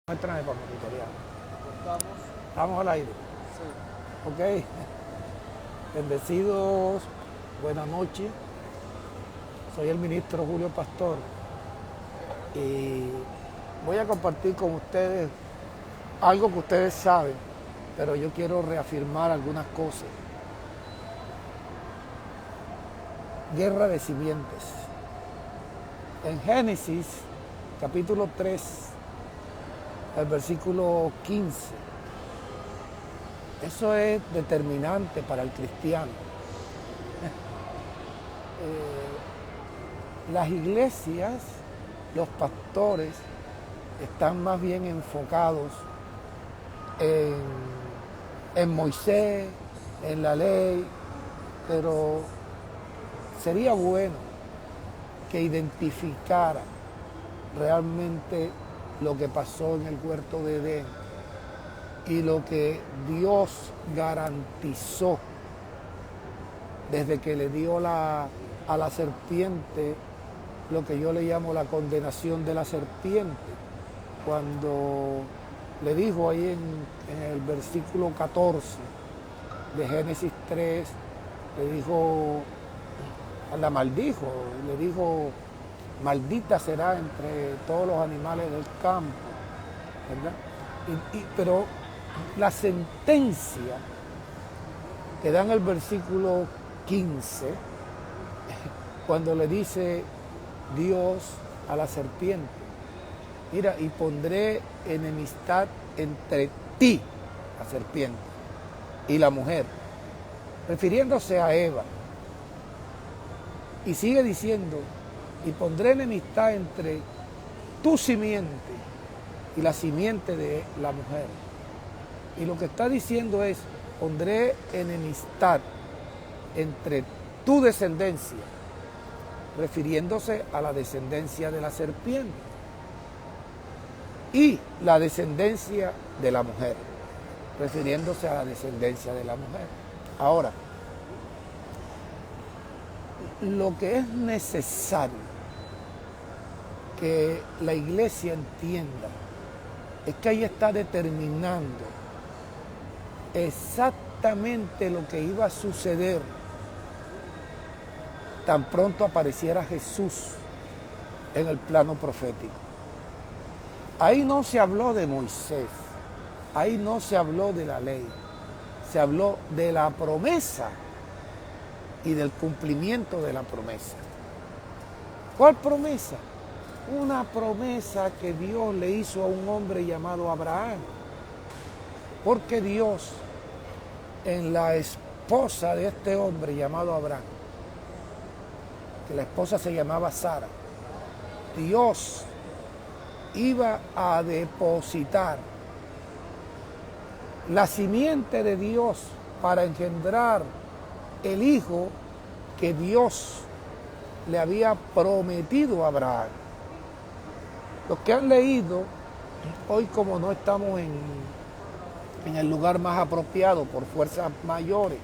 Muéstrame para monitorear. Estamos, Estamos al aire. sí. Ok. Bendecidos. Buenas noches. Soy el ministro Julio Pastor. Y voy a compartir con ustedes algo que ustedes saben, pero yo quiero reafirmar algunas cosas. Guerra de simientes. En Génesis, capítulo 3, el versículo 15. Eso es determinante para el cristiano. Las iglesias, los pastores, están más bien enfocados en Moisés, en la ley, pero sería bueno que identificara realmente lo que pasó en el huerto de Edén y lo que Dios garantizó desde que le dio a la serpiente lo que yo le llamo la condenación de la serpiente, cuando le dijo ahí en el versículo 14 de Génesis 3, le dijo, la maldijo, le dijo, maldita será entre todos los animales del campo, ¿verdad? Pero la sentencia que da en el versículo 15, cuando le dice Dios a la serpiente, mira, y pondré enemistad entre ti, la serpiente, y la mujer, refiriéndose a Eva. Y sigue diciendo, y pondré enemistad entre tu simiente y la simiente de la mujer. Y lo que está diciendo es, pondré enemistad entre tu descendencia, refiriéndose a la descendencia de la serpiente, y la descendencia de la mujer, refiriéndose a la descendencia de la mujer. Ahora, lo que es necesario que la iglesia entienda es que ahí está determinando exactamente lo que iba a suceder tan pronto apareciera Jesús en el plano profético. Ahí no se habló de Moisés, ahí no se habló de la ley, se habló de la promesa y del cumplimiento de la promesa. ¿Cuál promesa? Una promesa que Dios le hizo a un hombre llamado Abraham. Porque Dios, en la esposa de este hombre llamado Abraham, que la esposa se llamaba Sara, Dios iba a depositar la simiente de Dios para engendrar el hijo que Dios le había prometido a Abraham. Los que han leído, hoy como no estamos en el lugar más apropiado por fuerzas mayores,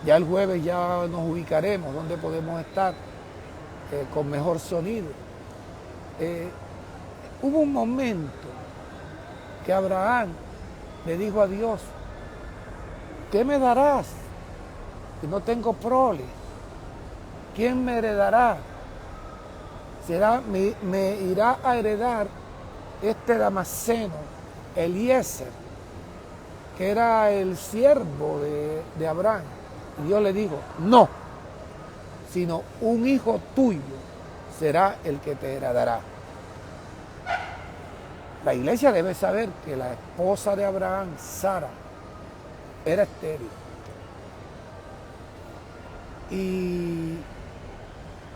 ya el jueves ya nos ubicaremos donde podemos estar con mejor sonido. Hubo un momento que Abraham le dijo a Dios, ¿qué me darás? Que no tengo prole. ¿Quién me heredará? Me irá a heredar este Damaseno, Eliezer, que era el siervo de Abraham. Y Dios le dijo, no, sino un hijo tuyo será el que te heredará. La iglesia debe saber que la esposa de Abraham, Sara, era estéril. Y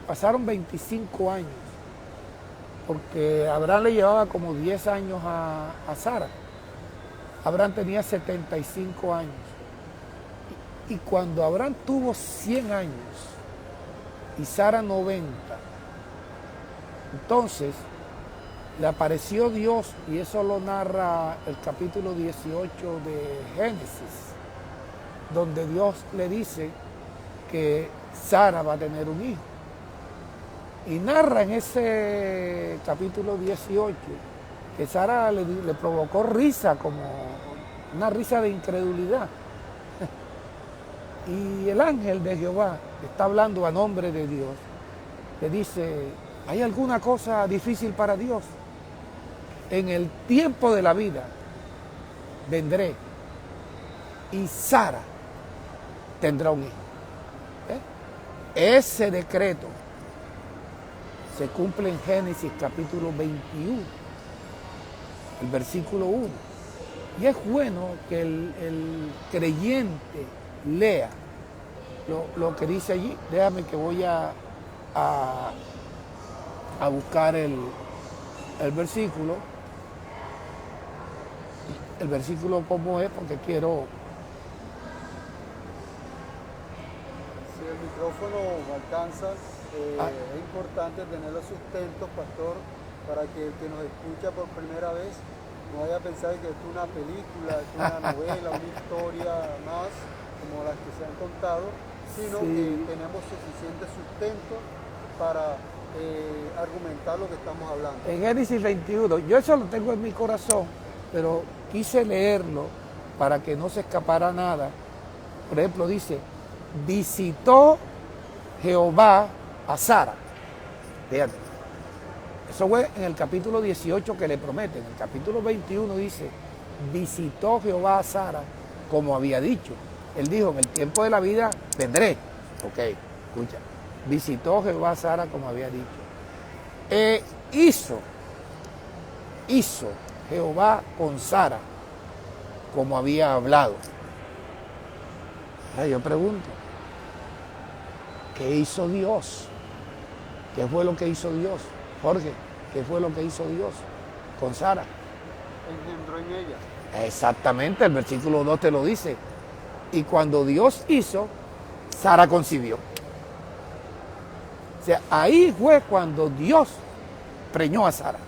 pasaron 25 años, porque Abraham le llevaba como 10 años a Sara. Abraham tenía 75 años. Y cuando Abraham tuvo 100 años y Sara 90, entonces le apareció Dios, y eso lo narra el capítulo 18 de Génesis, donde Dios le dice que Sara va a tener un hijo. Y narra en ese capítulo 18 que Sara le provocó risa, como una risa de incredulidad. Y el ángel de Jehová está hablando a nombre de Dios, le dice, ¿hay alguna cosa difícil para Dios? En el tiempo de la vida vendré y Sara tendrá un hijo. Ese decreto se cumple en Génesis capítulo 21, el versículo 1. Y es bueno que el creyente lea lo que dice allí. Déjame que voy a buscar el versículo. El versículo cómo es, porque quiero... Si el micrófono no alcanza, es importante tener los sustentos, pastor, para que el que nos escucha por primera vez no vaya a pensar que es una película, es una novela, una historia más, como las que se han contado, sino que tenemos suficiente sustento para argumentar lo que estamos hablando. En Génesis 21, yo eso lo tengo en mi corazón, pero quise leerlo para que no se escapara nada. Por ejemplo, dice, visitó Jehová a Sara. Fíjate, eso fue en el capítulo 18 que le prometen. En el capítulo 21 dice, visitó Jehová a Sara como había dicho. Él dijo, en el tiempo de la vida vendré. Ok, escucha. Visitó Jehová a Sara como había dicho. Hizo Jehová con Sara como había hablado. Ahora yo pregunto, ¿qué hizo Dios? ¿Qué fue lo que hizo Dios? Jorge, ¿qué fue lo que hizo Dios con Sara? Engendró en ella. Exactamente, el versículo 2 te lo dice. Y cuando Dios hizo, Sara concibió. O sea, ahí fue cuando Dios preñó a Sara.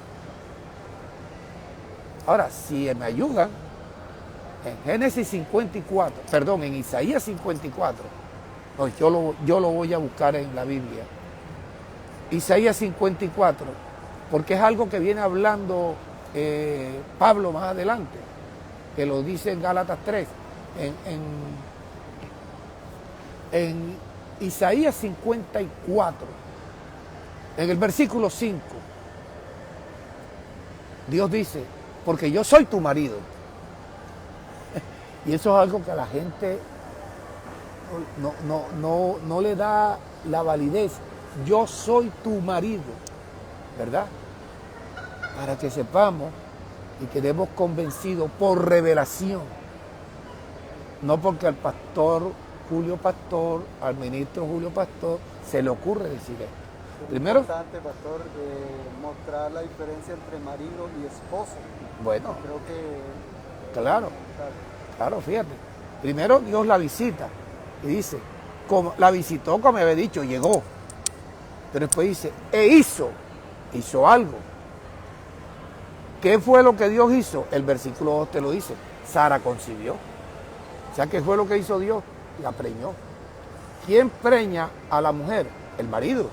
Ahora, si me ayudan, en Génesis 54, perdón, en Isaías 54, no, yo lo voy a buscar en la Biblia. Isaías 54, porque es algo que viene hablando Pablo más adelante, que lo dice en Gálatas 3. En Isaías 54, en el versículo 5, Dios dice, porque yo soy tu marido. Y eso es algo que a la gente no le da la validez. Yo soy tu marido, ¿verdad? Para que sepamos y quedemos convencidos por revelación. No porque al pastor Julio Pastor, al ministro Julio Pastor, se le ocurre decir esto. Primero, es importante, pastor, mostrar la diferencia entre marido y esposo. Bueno, creo que... Claro, fíjate. Primero Dios la visita y dice, como la visitó, como había dicho, llegó. Pero después dice, hizo algo. ¿Qué fue lo que Dios hizo? El versículo 2 te lo dice, Sara concibió. O sea, ¿qué fue lo que hizo Dios? La preñó. ¿Quién preña a la mujer? El marido.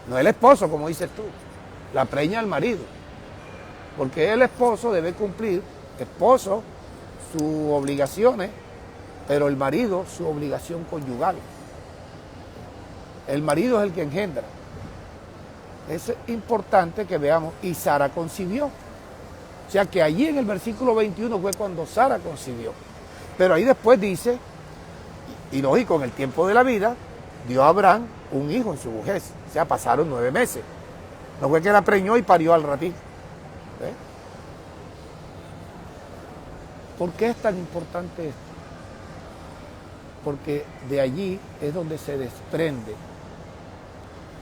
No el esposo, como dices tú. La preña el marido. Porque el esposo debe cumplir, sus obligaciones, pero el marido su obligación conyugal. El marido es el que engendra. Es importante que veamos, y Sara concibió. O sea que allí en el versículo 21 fue cuando Sara concibió. Pero ahí después dice, y lógico, en el tiempo de la vida, dio a Abraham un hijo en su vejez. O sea, pasaron 9 meses. No fue que la preñó y parió al ratito. ¿Por qué es tan importante esto? Porque de allí es donde se desprende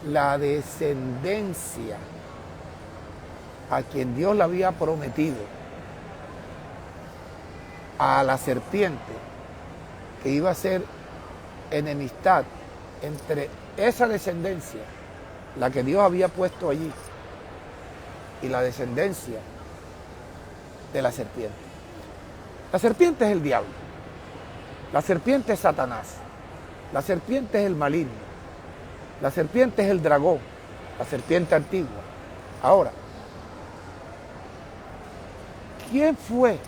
la descendencia a quien Dios le había prometido a la serpiente, que iba a ser enemistad entre esa descendencia, la que Dios había puesto allí, y la descendencia de la serpiente. La serpiente es el diablo, la serpiente es Satanás, la serpiente es el maligno, la serpiente es el dragón, la serpiente antigua. Ahora, ¿quién fue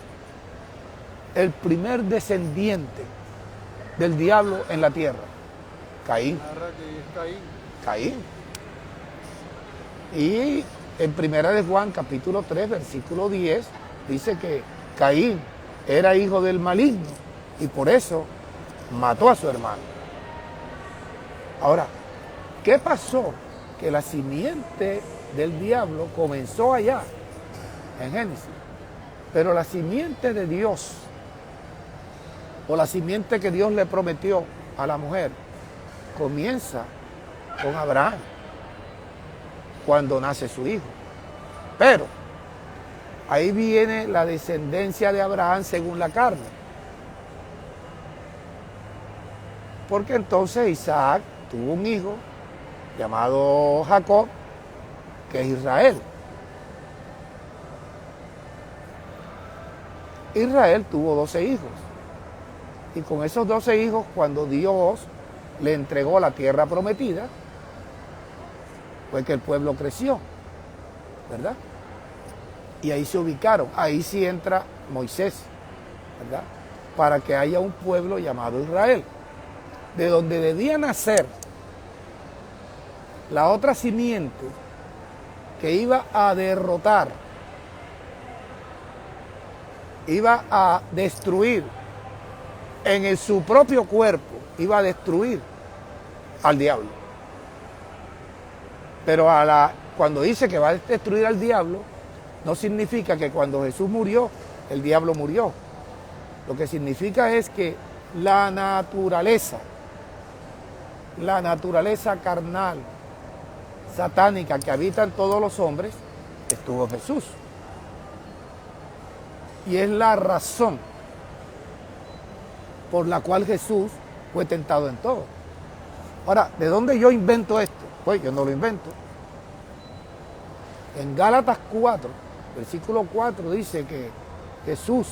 el primer descendiente del diablo en la tierra? Caín. Narra que es Caín. Caín. Y en Primera de Juan, capítulo 3, versículo 10, dice que Caín era hijo del maligno y por eso mató a su hermano. Ahora, ¿qué pasó? Que la simiente del diablo comenzó allá, en Génesis. Pero la simiente de Dios, o la simiente que Dios le prometió a la mujer, comienza con Abraham, cuando nace su hijo. Pero ahí viene la descendencia de Abraham según la carne. Porque entonces Isaac tuvo un hijo llamado Jacob, que es Israel. Israel tuvo 12 hijos. Y con esos 12 hijos, cuando Dios le entregó la tierra prometida, fue que el pueblo creció, ¿verdad? Y ahí se ubicaron. Ahí sí entra Moisés, ¿verdad? Para que haya un pueblo llamado Israel, de donde debía nacer la otra simiente que iba a derrotar, iba a destruir en su propio cuerpo, iba a destruir al diablo. Pero cuando dice que va a destruir al diablo, no significa que cuando Jesús murió, el diablo murió. Lo que significa es que la naturaleza carnal, satánica que habita en todos los hombres, estuvo en Jesús. Y es la razón por la cual Jesús fue tentado en todo. Ahora, ¿de dónde yo invento esto? Pues yo no lo invento. En Gálatas 4, versículo 4 dice que Jesús,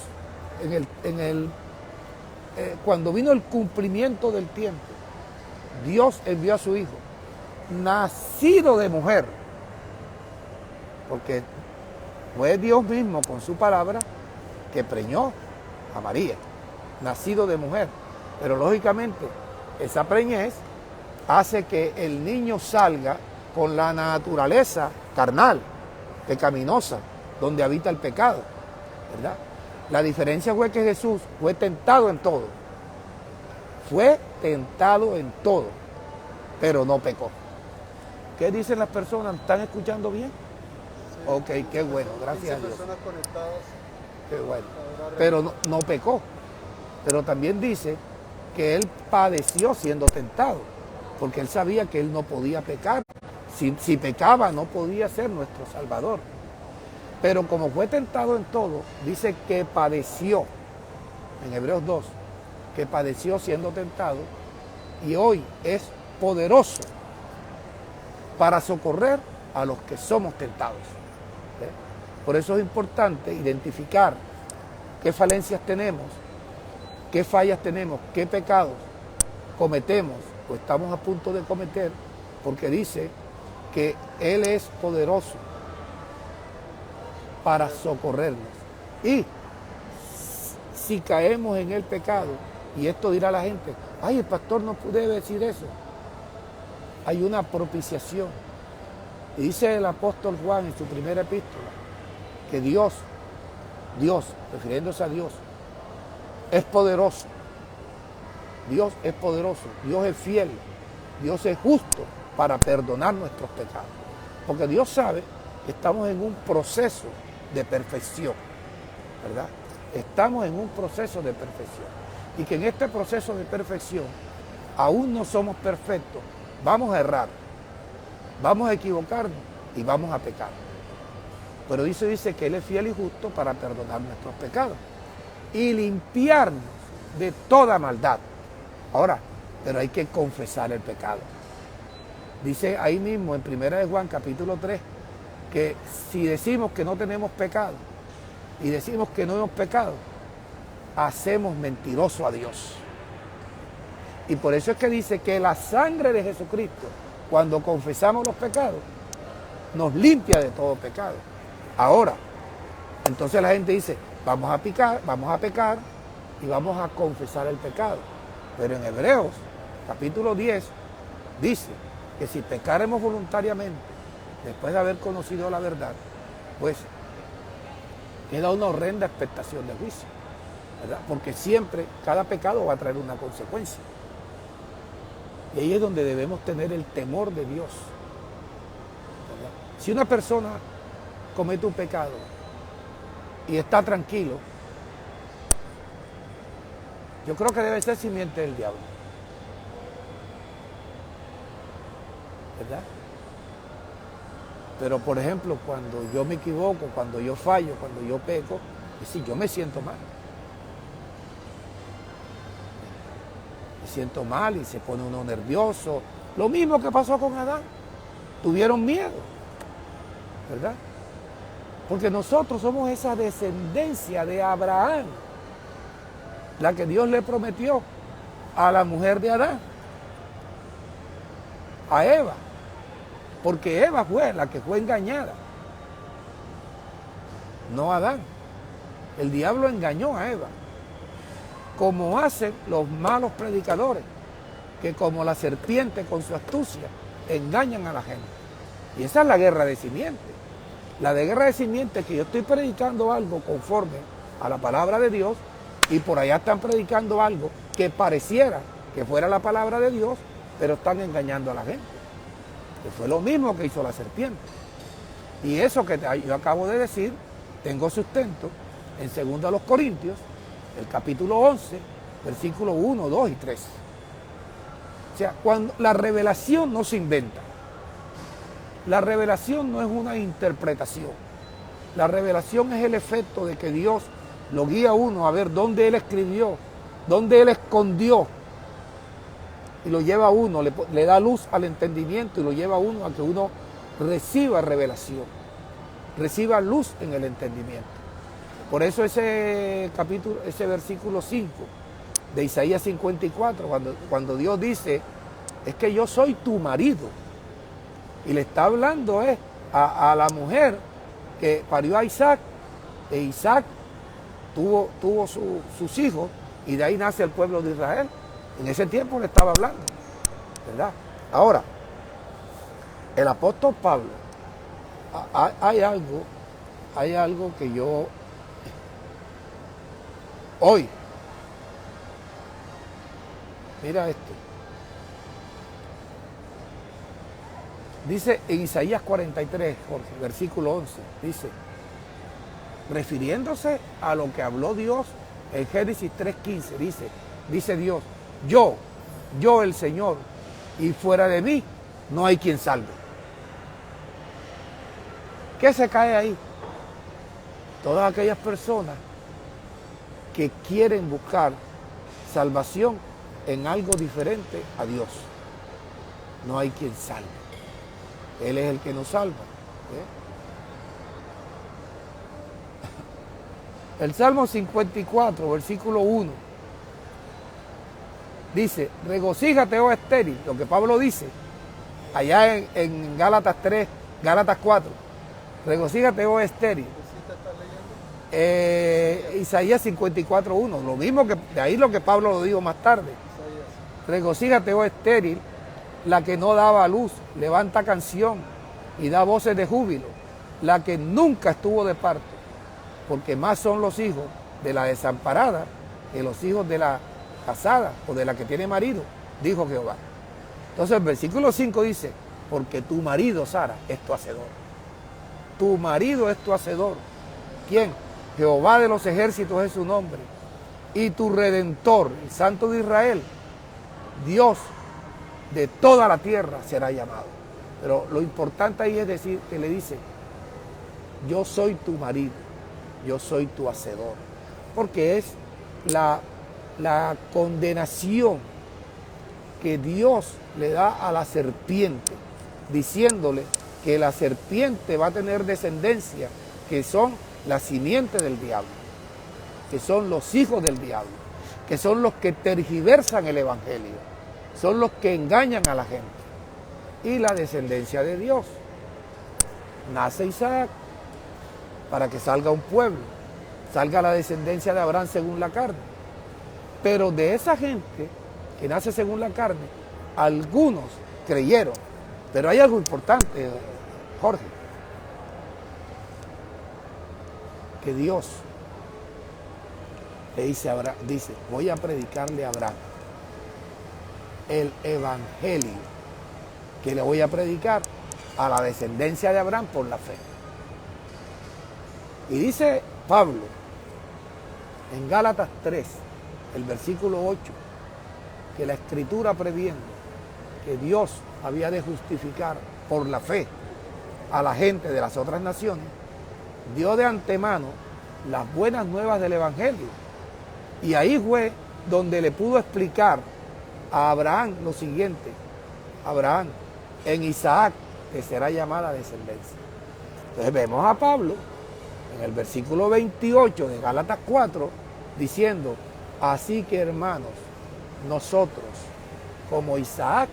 cuando vino el cumplimiento del tiempo, Dios envió a su Hijo, nacido de mujer, porque fue Dios mismo con su palabra que preñó a María, nacido de mujer. Pero lógicamente esa preñez hace que el niño salga con la naturaleza carnal, pecaminosa, donde habita el pecado, ¿verdad? La diferencia fue que Jesús fue tentado en todo. Fue tentado en todo, pero no pecó. ¿Qué dicen las personas? ¿Están escuchando bien? Sí. Ok, qué bueno, gracias a Dios. Personas conectadas. Qué bueno. Pero no pecó. Pero también dice que él padeció siendo tentado, porque él sabía que él no podía pecar. Si pecaba, no podía ser nuestro Salvador. Pero como fue tentado en todo, dice que padeció, en Hebreos 2, que padeció siendo tentado, y hoy es poderoso para socorrer a los que somos tentados. ¿Ve? Por eso es importante identificar qué falencias tenemos, qué fallas tenemos, qué pecados cometemos o estamos a punto de cometer, porque dice que Él es poderoso para socorrernos. Y si caemos en el pecado, y esto dirá la gente, ay, el pastor no debe decir eso. Hay una propiciación. Y dice el apóstol Juan en su primera epístola, que Dios, refiriéndose a Dios, es poderoso. Dios es poderoso, Dios es fiel, Dios es justo para perdonar nuestros pecados. Porque Dios sabe que estamos en un proceso de perfección, ¿verdad? Estamos en un proceso de perfección. Y que en este proceso de perfección aún no somos perfectos. Vamos a errar, vamos a equivocarnos y vamos a pecar. Pero dice que Él es fiel y justo para perdonar nuestros pecados y limpiarnos de toda maldad. Ahora, pero hay que confesar el pecado. Dice ahí mismo en 1 de Juan capítulo 3 que si decimos que no tenemos pecado y decimos que no hemos pecado, hacemos mentiroso a Dios. Y por eso es que dice que la sangre de Jesucristo, cuando confesamos los pecados, nos limpia de todo pecado. Ahora, Entonces la gente dice, vamos a pecar y vamos a confesar el pecado. Pero en Hebreos, capítulo 10, dice que si pecáremos voluntariamente, después de haber conocido la verdad, pues queda una horrenda expectación de juicio, ¿verdad? Porque siempre, cada pecado va a traer una consecuencia. Y ahí es donde debemos tener el temor de Dios, ¿verdad? Si una persona comete un pecado y está tranquilo, yo creo que debe ser simiente del diablo, ¿verdad? Pero por ejemplo, cuando yo me equivoco, cuando yo fallo, cuando yo peco, es decir, yo me siento mal. Me siento mal y se pone uno nervioso. Lo mismo que pasó con Adán. Tuvieron miedo, ¿verdad? Porque nosotros somos esa descendencia de Abraham, la que Dios le prometió a la mujer de Adán, a Eva. Porque Eva fue la que fue engañada, no Adán. El diablo engañó a Eva, como hacen los malos predicadores, que como la serpiente con su astucia engañan a la gente. Y esa es la guerra de simiente. La de guerra de simiente es que yo estoy predicando algo conforme a la palabra de Dios y por allá están predicando algo que pareciera que fuera la palabra de Dios, pero están engañando a la gente. Que fue lo mismo que hizo la serpiente. Y eso que yo acabo de decir, tengo sustento en 2 Corintios, el capítulo 11, versículos 1, 2 y 3. O sea, cuando la revelación no se inventa. La revelación no es una interpretación. La revelación es el efecto de que Dios lo guía a uno a ver dónde Él escribió, dónde Él escondió, y lo lleva a uno, le da luz al entendimiento y lo lleva a uno a que uno reciba revelación, reciba luz en el entendimiento. Por eso ese capítulo, ese versículo 5 de Isaías 54, cuando Dios dice, es que yo soy tu marido, y le está hablando a la mujer que parió a Isaac, e Isaac tuvo sus hijos, y de ahí nace el pueblo de Israel. En ese tiempo le estaba hablando, ¿verdad? Ahora, el apóstol Pablo, hay algo que yo hoy, mira esto, dice en Isaías 43, Jorge, versículo 11, dice, refiriéndose a lo que habló Dios en Génesis 3:15, dice Dios, yo el Señor, y fuera de mí no hay quien salve. ¿Qué se cae ahí? Todas aquellas personas que quieren buscar salvación en algo diferente a Dios. No hay quien salve. Él es el que nos salva. El Salmo 54, versículo 1. Dice, regocíjate, oh estéril, lo que Pablo dice, allá en Gálatas 3, Gálatas 4, regocíjate, oh estéril. Isaías 54, 1, lo mismo que, de ahí lo que Pablo lo dijo más tarde. Regocíjate, oh estéril, la que no daba luz, levanta canción y da voces de júbilo, la que nunca estuvo de parto, porque más son los hijos de la desamparada que los hijos de la casada o de la que tiene marido, dijo Jehová. Entonces el versículo 5 dice, porque tu marido, Sara, es tu hacedor. Tu marido es tu hacedor. ¿Quién? Jehová de los ejércitos es su nombre. Y tu redentor, el Santo de Israel, Dios de toda la tierra será llamado. Pero lo importante ahí es decir que le dice, yo soy tu marido, yo soy tu hacedor. Porque es la condenación que Dios le da a la serpiente, diciéndole que la serpiente va a tener descendencia, que son la simiente del diablo, que son los hijos del diablo, que son los que tergiversan el evangelio, son los que engañan a la gente. Y la descendencia de Dios. Nace Isaac, para que salga un pueblo, salga la descendencia de Abraham según la carne. Pero de esa gente que nace según la carne, algunos creyeron. Pero hay algo importante, Jorge, que Dios le dice a Abraham, dice, voy a predicarle a Abraham el evangelio que le voy a predicar a la descendencia de Abraham por la fe. Y dice Pablo en Gálatas 3, el versículo 8, que la Escritura previendo que Dios había de justificar por la fe a la gente de las otras naciones, dio de antemano las buenas nuevas del evangelio. Y ahí fue donde le pudo explicar a Abraham lo siguiente: Abraham, en Isaac te será llamada descendencia. Entonces vemos a Pablo en el versículo 28 de Gálatas 4 diciendo, así que hermanos, nosotros como Isaac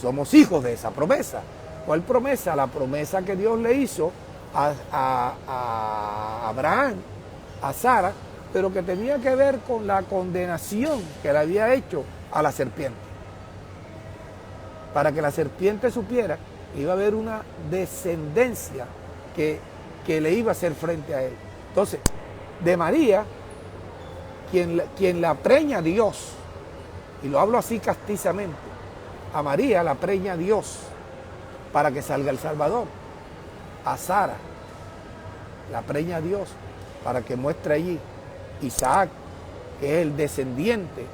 somos hijos de esa promesa. ¿Cuál promesa? La promesa que Dios le hizo a Abraham, a Sara, pero que tenía que ver con la condenación que le había hecho a la serpiente. Para que la serpiente supiera que iba a haber una descendencia que le iba a hacer frente a él. Entonces, de María, quien la preña Dios, y lo hablo así castizamente, a María la preña Dios para que salga el Salvador. A Sara la preña Dios para que muestre allí Isaac, que es el descendiente,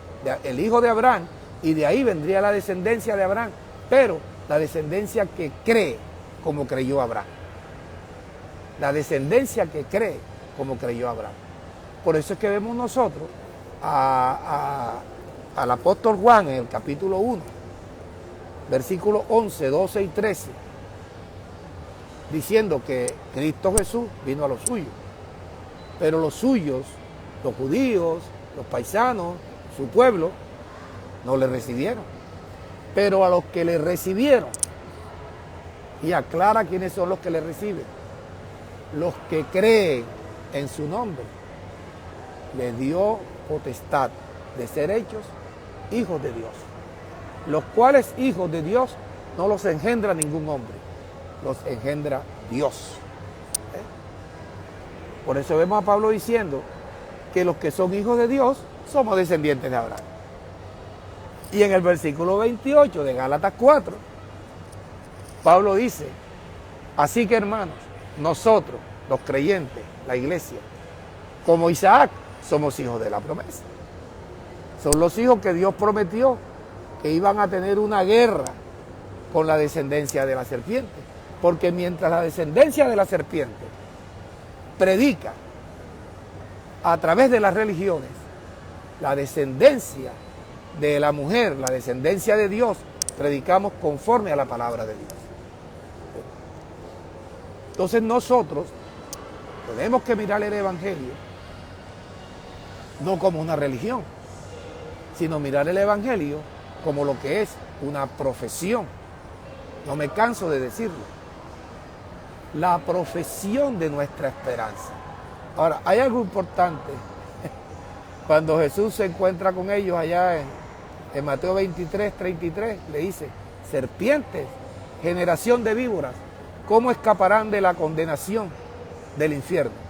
el hijo de Abraham, y de ahí vendría la descendencia de Abraham, pero la descendencia que cree como creyó Abraham. La descendencia que cree como creyó Abraham. Por eso es que vemos nosotros al apóstol Juan en el capítulo 1, versículos 11, 12 y 13, diciendo que Cristo Jesús vino a los suyos, pero los suyos, los judíos, los paisanos, su pueblo, no le recibieron. Pero a los que le recibieron, y aclara quiénes son los que le reciben, los que creen en su nombre, les dio potestad de ser hechos hijos de Dios, los cuales hijos de Dios no los engendra ningún hombre, los engendra Dios. Por eso vemos a Pablo diciendo que los que son hijos de Dios somos descendientes de Abraham. Y en el versículo 28 de Gálatas 4, Pablo dice, así que hermanos, nosotros, los creyentes, la iglesia, como Isaac, somos hijos de la promesa. Son los hijos que Dios prometió que iban a tener una guerra con la descendencia de la serpiente. Porque mientras la descendencia de la serpiente predica a través de las religiones, la descendencia de la mujer, la descendencia de Dios, predicamos conforme a la palabra de Dios. Entonces nosotros tenemos que mirar el evangelio no como una religión, sino mirar el evangelio como lo que es una profesión. No me canso de decirlo. La profesión de nuestra esperanza. Ahora, hay algo importante. Cuando Jesús se encuentra con ellos allá en Mateo 23, 33, le dice, serpientes, generación de víboras, ¿cómo escaparán de la condenación del infierno?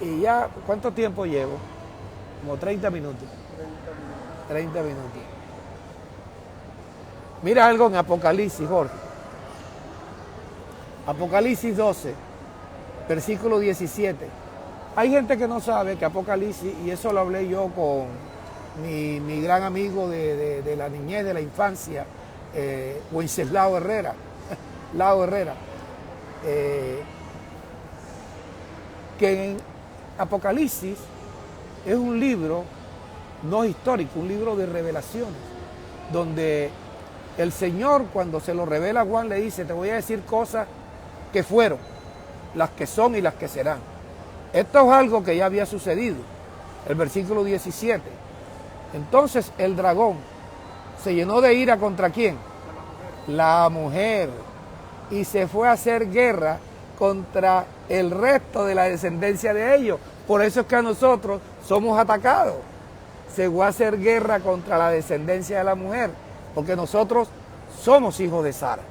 Y ya, ¿cuánto tiempo llevo? Como 30 minutos. 30 minutos. Mira algo en Apocalipsis, Jorge. Apocalipsis 12, versículo 17. Hay gente que no sabe que Apocalipsis, y eso lo hablé yo con mi gran amigo de la niñez, de la infancia, Wenceslao Herrera, Lao Herrera, que en Apocalipsis es un libro no histórico, un libro de revelaciones, donde el Señor, cuando se lo revela a Juan, le dice, te voy a decir cosas que fueron, las que son y las que serán. Esto es algo que ya había sucedido. El versículo 17. Entonces el dragón se llenó de ira ¿contra quién? La mujer. y se fue a hacer guerra contra el resto de la descendencia de ellos. Por eso es que a nosotros somos atacados. Se fue a hacer guerra contra la descendencia de la mujer, porque nosotros somos hijos de Sara.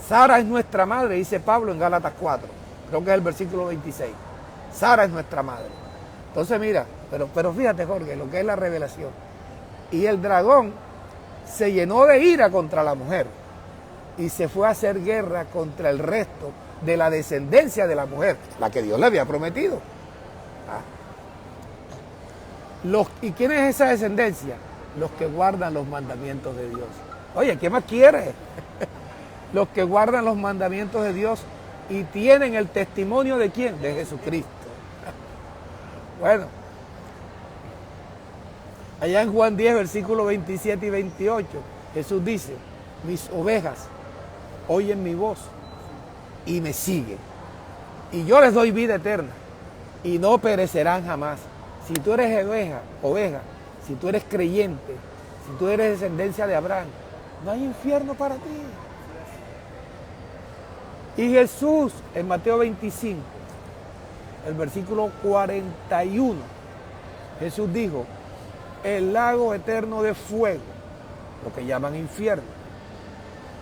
Sara es nuestra madre, dice Pablo en Gálatas 4, creo que es el versículo 26. Sara es nuestra madre. Entonces mira, pero fíjate, Jorge, lo que es la revelación. Y el dragón se llenó de ira contra la mujer y se fue a hacer guerra contra el resto de la descendencia de la mujer, la que Dios le había prometido. ¿Y quién es esa descendencia? Los que guardan los mandamientos de Dios. Oye, ¿qué más quieres? Los que guardan los mandamientos de Dios y tienen el testimonio de ¿quién? De Jesucristo. Bueno, allá en Juan 10, versículos 27 y 28, Jesús dice, mis ovejas oyen mi voz y me siguen. Y yo les doy vida eterna y no perecerán jamás. Si tú eres oveja, si tú eres creyente, si tú eres descendencia de Abraham, no hay infierno para ti. Y Jesús, en Mateo 25, el versículo 41, Jesús dijo, el lago eterno de fuego, lo que llaman infierno,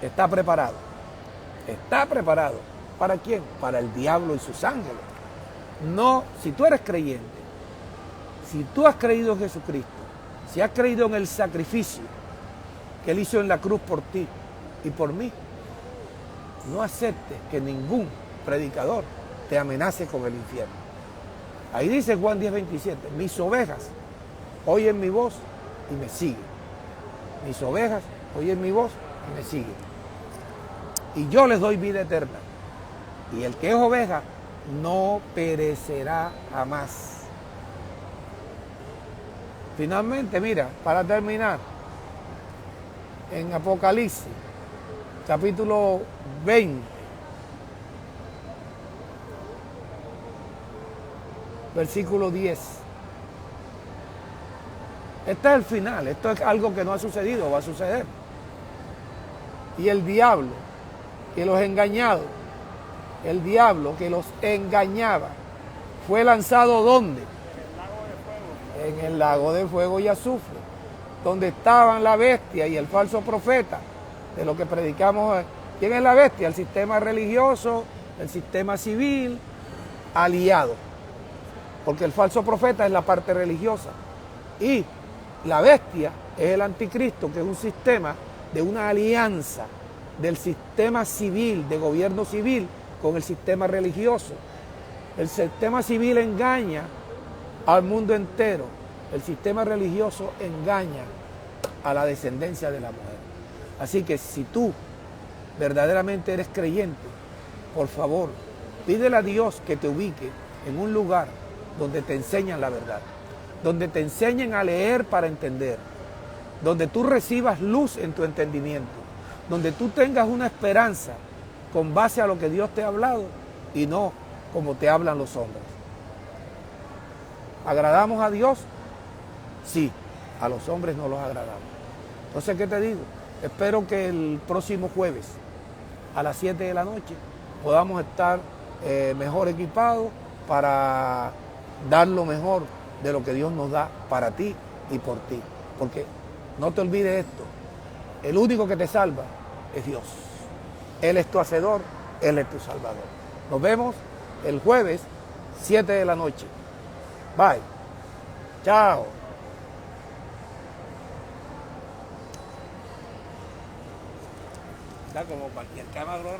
está preparado. Está preparado. ¿Para quién? Para el diablo y sus ángeles. No, si tú eres creyente, si tú has creído en Jesucristo, si has creído en el sacrificio que Él hizo en la cruz por ti y por mí, no aceptes que ningún predicador te amenace con el infierno. Ahí dice Juan 10:27, mis ovejas oyen mi voz y me siguen. Mis ovejas oyen mi voz y me siguen. Y yo les doy vida eterna. Y el que es oveja no perecerá jamás. Finalmente, mira, para terminar, en Apocalipsis, capítulo 20, versículo 10. Este es el final, esto es algo que no ha sucedido, va a suceder. Y el diablo que los engañaba, el diablo que los engañaba, fue lanzado ¿dónde? En el lago de fuego y azufre, donde estaban la bestia y el falso profeta, de lo que predicamos hoy. ¿Quién es la bestia? El sistema religioso, el sistema civil, aliado. Porque el falso profeta es la parte religiosa. Y la bestia es el anticristo, que es un sistema de una alianza del sistema civil, de gobierno civil, con el sistema religioso. El sistema civil engaña al mundo entero. El sistema religioso engaña a la descendencia de la mujer. Así que si tú verdaderamente eres creyente, por favor, pídele a Dios que te ubique en un lugar donde te enseñan la verdad, donde te enseñen a leer para entender, donde tú recibas luz en tu entendimiento, donde tú tengas una esperanza con base a lo que Dios te ha hablado y no como te hablan los hombres. ¿Agradamos a Dios? Sí, a los hombres no los agradamos. Entonces, ¿qué te digo? Espero que el próximo jueves a las 7 de la noche podamos estar mejor equipados para dar lo mejor de lo que Dios nos da para ti y por ti. Porque no te olvides esto, el único que te salva es Dios. Él es tu hacedor, Él es tu salvador. Nos vemos el jueves 7 de la noche. Bye. Chao. Está como cualquier camarógrafo.